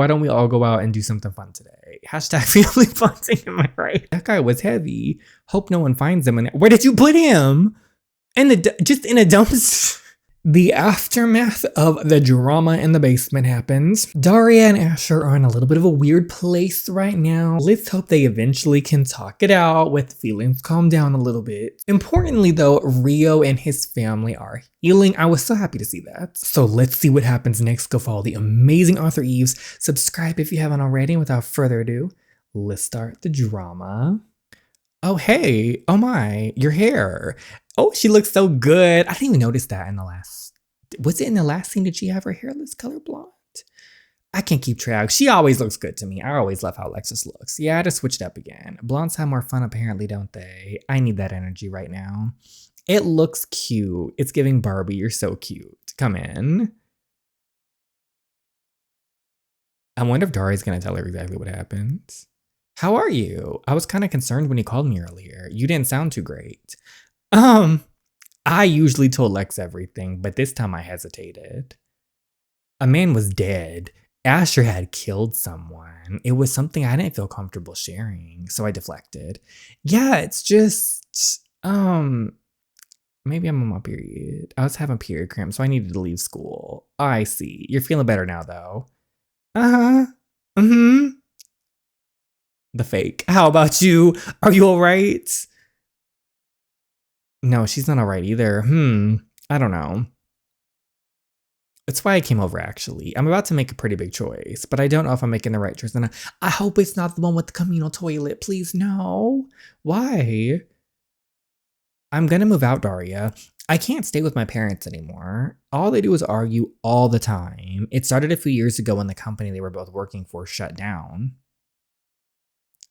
Why don't we all go out and do something fun today? Hashtag family bonding, am I right? That guy was heavy. Hope no one finds him. Where did you put him? Just in a dumpster. The aftermath of the drama in the basement happens. Daria and Asher are in a little bit of a weird place right now. Let's hope they eventually can talk it out with feelings calm down a little bit. Importantly though, Rio and his family are healing. I was so happy to see that. So let's see what happens next. Go follow the amazing author Eves. Subscribe if you haven't already. Without further ado, let's start the drama. Oh, hey. Oh my, your hair. Oh, she looks so good. I didn't even notice that in the last. Was it in the last scene? Did she have her hairless color blonde? I can't keep track. She always looks good to me. I always love how Lexus looks. Yeah, I just switched up again. Blondes have more fun apparently, don't they? I need that energy right now. It looks cute. It's giving Barbie. You're so cute. Come in. I wonder if Daria's going to tell her exactly what happened. How are you? I was kind of concerned when you called me earlier. You didn't sound too great. I usually told Lex everything, but this time I hesitated. A man was dead. Asher had killed someone. It was something I didn't feel comfortable sharing, so I deflected. Yeah, it's just, maybe I'm on my period. I was having period cramps, so I needed to leave school. I see. You're feeling better now, though. Uh-huh. Mm-hmm. The fake. How about you? Are you all right? No, she's not all right either. I don't know. That's why I came over, actually. I'm about to make a pretty big choice, but I don't know if I'm making the right choice. And I hope it's not the one with the communal toilet. Please, no. Why? I'm gonna move out, Daria. I can't stay with my parents anymore. All they do is argue all the time. It started a few years ago when the company they were both working for shut down.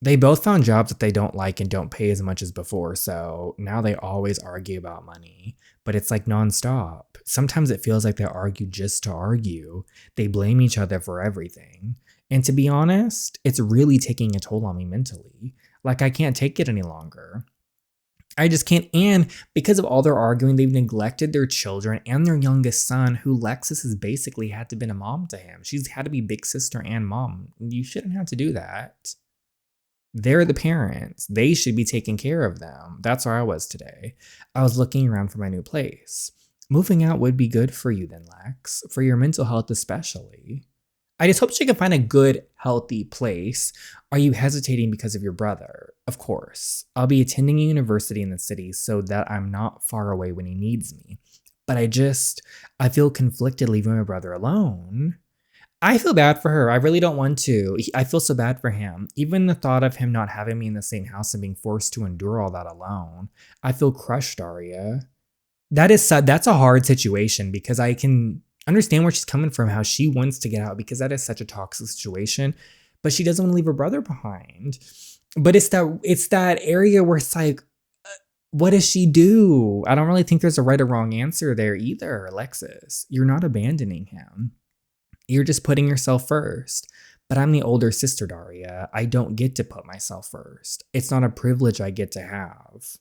They both found jobs that they don't like and don't pay as much as before, so now they always argue about money. But it's like nonstop. Sometimes it feels like they argue just to argue. They blame each other for everything. And to be honest, it's really taking a toll on me mentally. Like I can't take it any longer. I just can't. And because of all their arguing, they've neglected their children and their youngest son, who Lexus has basically had to be a mom to him. She's had to be big sister and mom. You shouldn't have to do that. They're the parents. They should be taking care of them. That's where I was today. I was looking around for my new place. Moving out would be good for you then, Lex. For your mental health especially. I just hope she can find a good, healthy place. Are you hesitating because of your brother? Of course. I'll be attending a university in the city so that I'm not far away when he needs me. But I feel conflicted leaving my brother alone. I feel bad for her. I really don't want to. I feel so bad for him. Even the thought of him not having me in the same house and being forced to endure all that alone. I feel crushed, Daria. That's a hard situation because I can understand where she's coming from, how she wants to get out because that is such a toxic situation, but she doesn't want to leave her brother behind. But it's that area where it's like, what does she do? I don't really think there's a right or wrong answer there either, Alexis. You're not abandoning him. You're just putting yourself first. But I'm the older sister, Daria. I don't get to put myself first. It's not a privilege I get to have.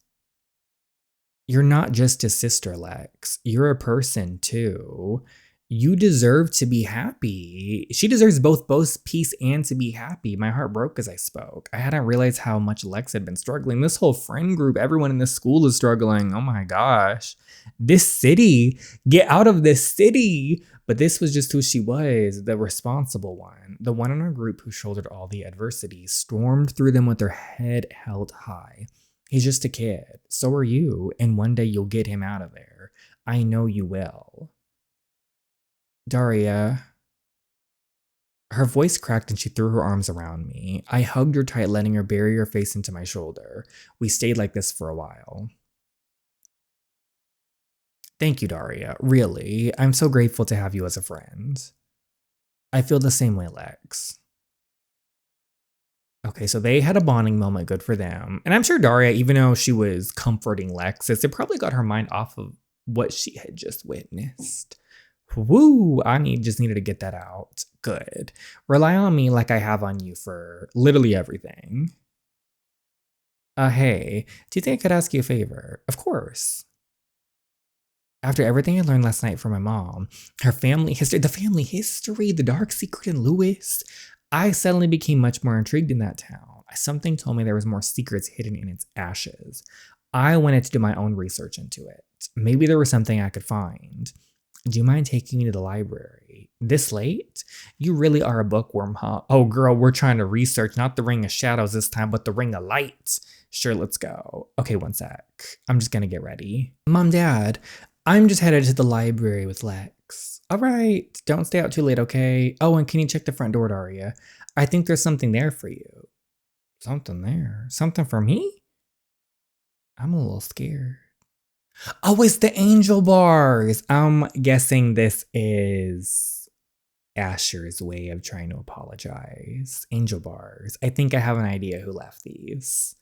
You're not just a sister, Lex. You're a person too. You deserve to be happy. She deserves both peace and to be happy. My heart broke as I spoke. I hadn't realized how much Lex had been struggling. This whole friend group, everyone in this school is struggling. Oh my gosh. This city, get out of this city. But this was just who she was, the responsible one, the one in our group who shouldered all the adversities, stormed through them with her head held high. He's just a kid. So are you, and one day you'll get him out of there. I know you will. Daria. Her voice cracked and she threw her arms around me. I hugged her tight, letting her bury her face into my shoulder. We stayed like this for a while. Thank you, Daria. Really, I'm so grateful to have you as a friend. I feel the same way, Lex. Okay, so they had a bonding moment, good for them. And I'm sure Daria, even though she was comforting Lexus, it probably got her mind off of what she had just witnessed. Woo, just needed to get that out. Good. Rely on me like I have on you for literally everything. Hey, do you think I could ask you a favor? Of course. After everything I learned last night from my mom, her family history, the dark secret in Lewis, I suddenly became much more intrigued in that town. Something told me there was more secrets hidden in its ashes. I wanted to do my own research into it. Maybe there was something I could find. Do you mind taking me to the library? This late? You really are a bookworm, huh? Oh, girl, we're trying to research not the Ring of Shadows this time, but the Ring of Light. Sure, let's go. Okay, one sec. I'm just gonna get ready. Mom, Dad, I'm just headed to the library with Lex. All right, don't stay out too late, okay? Oh, and can you check the front door, Daria? I think there's something there for you. Something there? Something for me? I'm a little scared. Oh, it's the angel bars. I'm guessing this is Asher's way of trying to apologize. Angel bars. I think I have an idea who left these.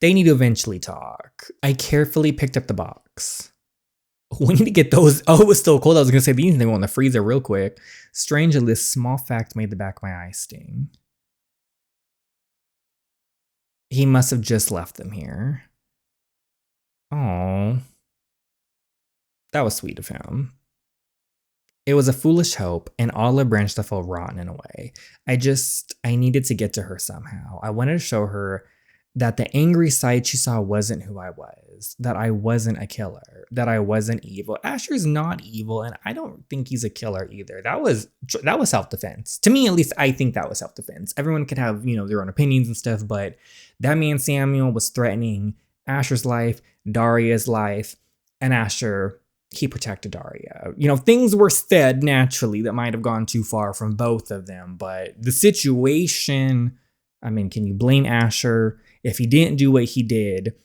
They need to eventually talk. I carefully picked up the box. We need to get those. Oh, it was still cold. I was going to say these need to go in the freezer real quick. Strangely, this small fact made the back of my eye sting. He must have just left them here. Oh, that was sweet of him. It was a foolish hope, an olive branch that felt rotten in a way. I needed to get to her somehow. I wanted to show her that the angry side she saw wasn't who I was, that I wasn't a killer, that I wasn't evil. Asher's not evil, and I don't think he's a killer either. That was self-defense. To me, at least, I think that was self-defense. Everyone could have, their own opinions and stuff, but that man Samuel was threatening Asher's life, Daria's life, and Asher, he protected Daria. Things were said naturally that might have gone too far from both of them, but the situation, can you blame Asher? If he didn't do what he did,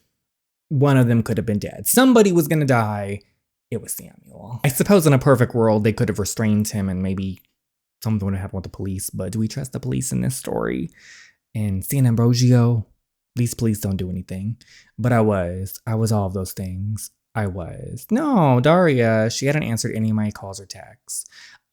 one of them could have been dead. Somebody was going to die. It was Samuel. I suppose in a perfect world, they could have restrained him and maybe something would have happened with the police, but do we trust the police in this story? And San Ambrosio, these police don't do anything. But I was all of those things. I was. No, Daria, she hadn't answered any of my calls or texts.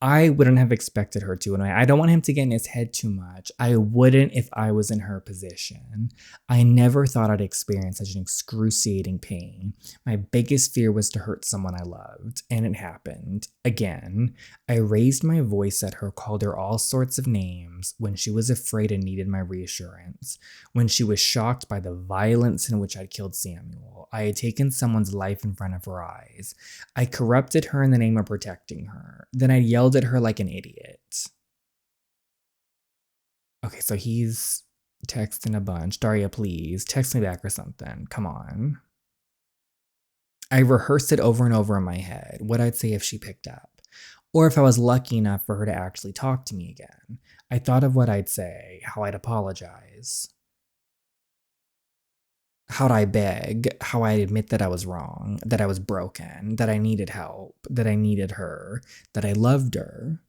I wouldn't have expected her to, and I don't want him to get in his head too much. I wouldn't if I was in her position. I never thought I'd experience such an excruciating pain. My biggest fear was to hurt someone I loved, and it happened. Again, I raised my voice at her, called her all sorts of names when she was afraid and needed my reassurance, when she was shocked by the violence in which I'd killed Samuel. I had taken someone's life in front of her eyes. I corrupted her in the name of protecting her. Then I yelled at her like an idiot. Okay, so he's texting a bunch. Daria, please, text me back or something. Come on. I rehearsed it over and over in my head, what I'd say if she picked up, or if I was lucky enough for her to actually talk to me again. I thought of what I'd say, how I'd apologize, how'd I beg, how I'd admit that I was wrong, that I was broken, that I needed help, that I needed her, that I loved her.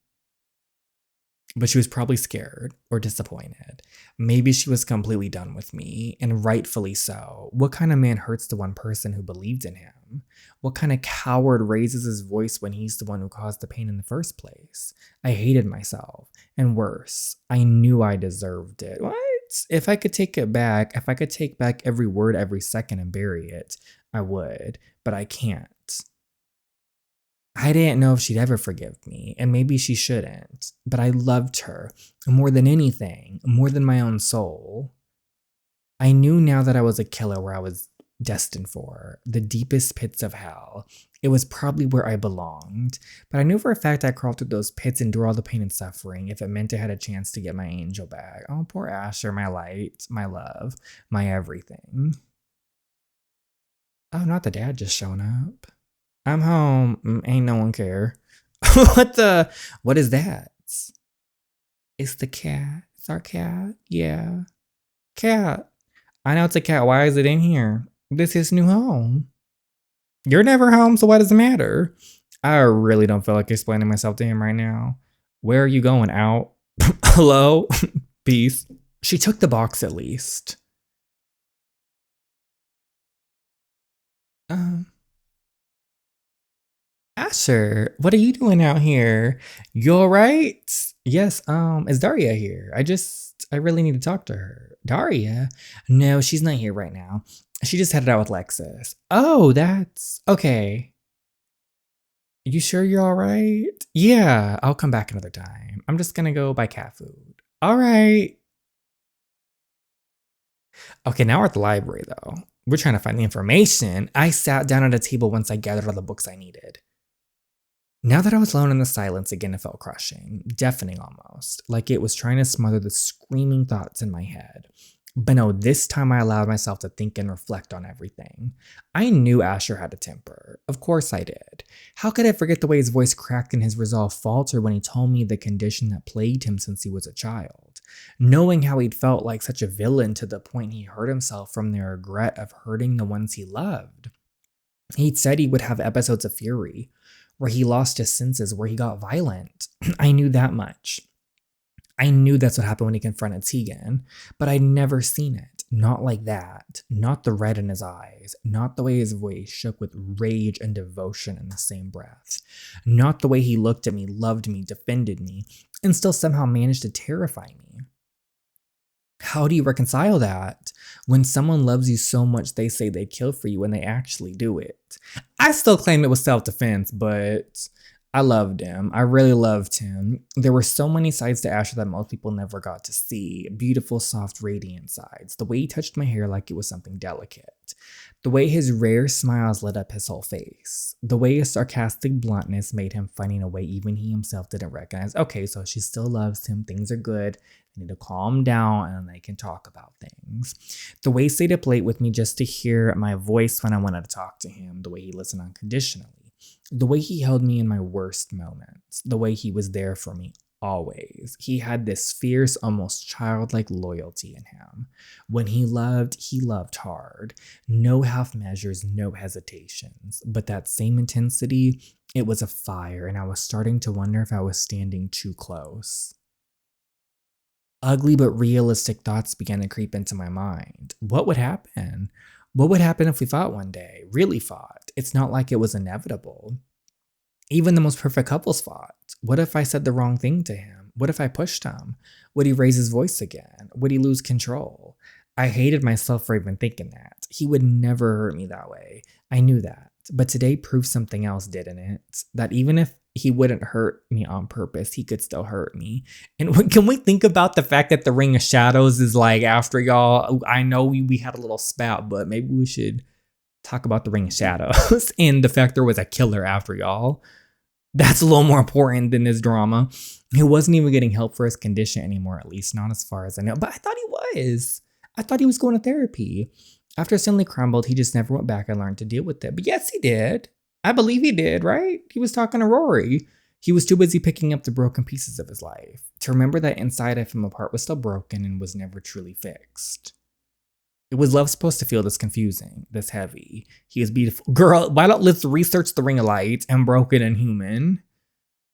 But she was probably scared or disappointed. Maybe she was completely done with me, and rightfully so. What kind of man hurts the one person who believed in him? What kind of coward raises his voice when he's the one who caused the pain in the first place? I hated myself. And worse, I knew I deserved it. What? If I could take it back, if I could take back every word every second and bury it, I would. But I can't. I didn't know if she'd ever forgive me, and maybe she shouldn't, but I loved her more than anything, more than my own soul. I knew now that I was a killer where I was destined for, the deepest pits of hell. It was probably where I belonged, but I knew for a fact I'd crawl through those pits and endure all the pain and suffering if it meant I had a chance to get my angel back. Oh, poor Asher, my light, my love, my everything. Oh, not the dad just showing up. I'm home. Ain't no one care. What is that? It's the cat. It's our cat. Yeah. Cat. I know it's a cat. Why is it in here? This is his new home. You're never home, so what does it matter? I really don't feel like explaining myself to him right now. Where are you going? Out? Hello? Peace. She took the box at least. Asher, what are you doing out here? You alright? Yes, is Daria here? I really need to talk to her. Daria? No, she's not here right now. She just headed out with Lexus. Oh, that's okay. You sure you're all right? Yeah, I'll come back another time. I'm just gonna go buy cat food. All right. Okay, now we're at the library though. We're trying to find the information. I sat down at a table once I gathered all the books I needed. Now that I was alone in the silence again, it felt crushing, deafening almost, like it was trying to smother the screaming thoughts in my head. But no, this time I allowed myself to think and reflect on everything. I knew Asher had a temper. Of course I did. How could I forget the way his voice cracked and his resolve faltered when he told me the condition that plagued him since he was a child? Knowing how he'd felt like such a villain to the point he hurt himself from the regret of hurting the ones he loved. He'd said he would have episodes of fury, where he lost his senses, where he got violent. I knew that much. I knew that's what happened when he confronted Tegan, but I'd never seen it. Not like that. Not the red in his eyes. Not the way his voice shook with rage and devotion in the same breath. Not the way he looked at me, loved me, defended me, and still somehow managed to terrify me. How do you reconcile that when someone loves you so much they say they'd kill for you when they actually do it? I still claim it was self-defense, but I loved him. I really loved him. There were so many sides to Asher that most people never got to see. Beautiful, soft, radiant sides. The way he touched my hair like it was something delicate. The way his rare smiles lit up his whole face. The way his sarcastic bluntness made him funny in a way even he himself didn't recognize. Okay, so she still loves him. Things are good. They need to calm down and they can talk about things. The way he stayed up late with me just to hear my voice when I wanted to talk to him. The way he listened unconditionally. The way he held me in my worst moments. The way he was there for me always. He had this fierce, almost childlike loyalty in him. When he loved hard. No half measures, no hesitations. But that same intensity, it was a fire, and I was starting to wonder if I was standing too close. Ugly but realistic thoughts began to creep into my mind. What would happen? What would happen if we fought one day? Really fought? It's not like it was inevitable. Even the most perfect couples fought. What if I said the wrong thing to him? What if I pushed him? Would he raise his voice again? Would he lose control? I hated myself for even thinking that. He would never hurt me that way. I knew that. But today proved something else, didn't it? That even if he wouldn't hurt me on purpose, he could still hurt me. And can we think about the fact that the Ring of Shadows is like after y'all? I know we had a little spat, but maybe we should talk about the Ring of Shadows and the fact there was a killer after y'all. That's a little more important than this drama. He wasn't even getting help for his condition anymore, at least not as far as I know. But I thought he was. I thought he was going to therapy. After Stanley crumbled, he just never went back and learned to deal with it. But yes, he did. I believe he did, right? He was talking to Rory. He was too busy picking up the broken pieces of his life to remember that inside of him a part was still broken and was never truly fixed. It was love supposed to feel this confusing, this heavy? He is beautiful. Girl, why don't let's research the Ring of Light and Broken and Human?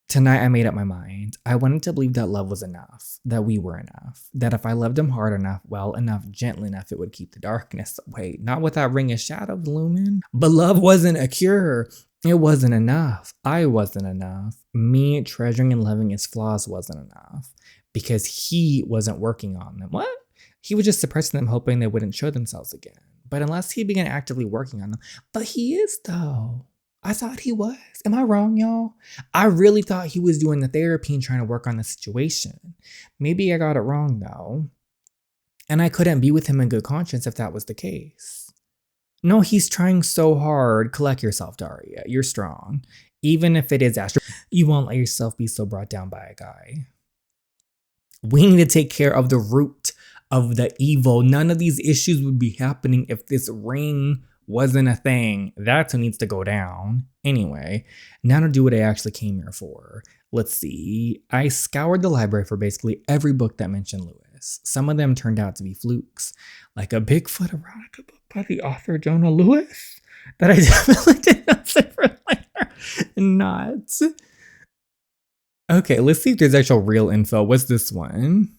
Tonight I made up my mind. I wanted to believe that love was enough, that we were enough, that if I loved him hard enough, well enough, gentle enough, it would keep the darkness away. Not with that Ring of Shadows looming. But love wasn't a cure. It wasn't enough. I wasn't enough. Me treasuring and loving his flaws wasn't enough because he wasn't working on them. What? He was just suppressing them, hoping they wouldn't show themselves again. But unless he began actively working on them, but he is though. I thought he was. Am I wrong, y'all? I really thought he was doing the therapy and trying to work on the situation. Maybe I got it wrong though. And I couldn't be with him in good conscience if that was the case. No, he's trying so hard. Collect yourself, Daria. You're strong. Even if it is Astro, you won't let yourself be so brought down by a guy. We need to take care of the root of the evil. None of these issues would be happening if this ring wasn't a thing. That's who needs to go down. Anyway, now to do what I actually came here for. Let's see. I scoured the library for basically every book that mentioned Lewis. Some of them turned out to be flukes, like a Bigfoot erotica book by the author Jonah Lewis that I definitely did not say for later. Not. Okay, let's see if there's actual real info. What's this one?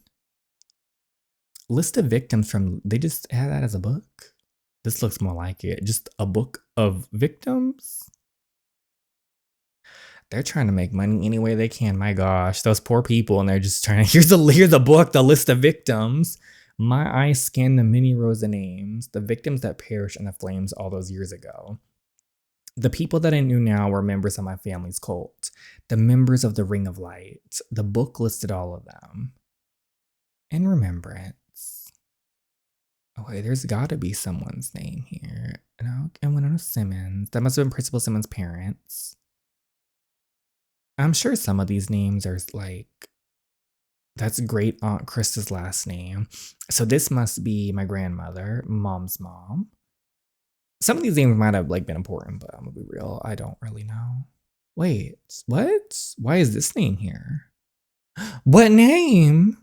List of victims from, they just had that as a book? This looks more like it. Just a book of victims? They're trying to make money any way they can. My gosh, those poor people. And they're just trying to, here's a book, the list of victims. My eyes scanned the many rows of names, the victims that perished in the flames all those years ago. The people that I knew now were members of my family's cult, the members of the Ring of Light. The book listed all of them. In remembrance. Oh, wait, there's gotta be someone's name here. No, and Winona Simmons. That must have been Principal Simmons' parents. I'm sure some of these names are like, that's great Aunt Krista's last name. So this must be my grandmother, mom's mom. Some of these names might have like been important, but I'm gonna be real, I don't really know. Wait, what? Why is this name here? What name?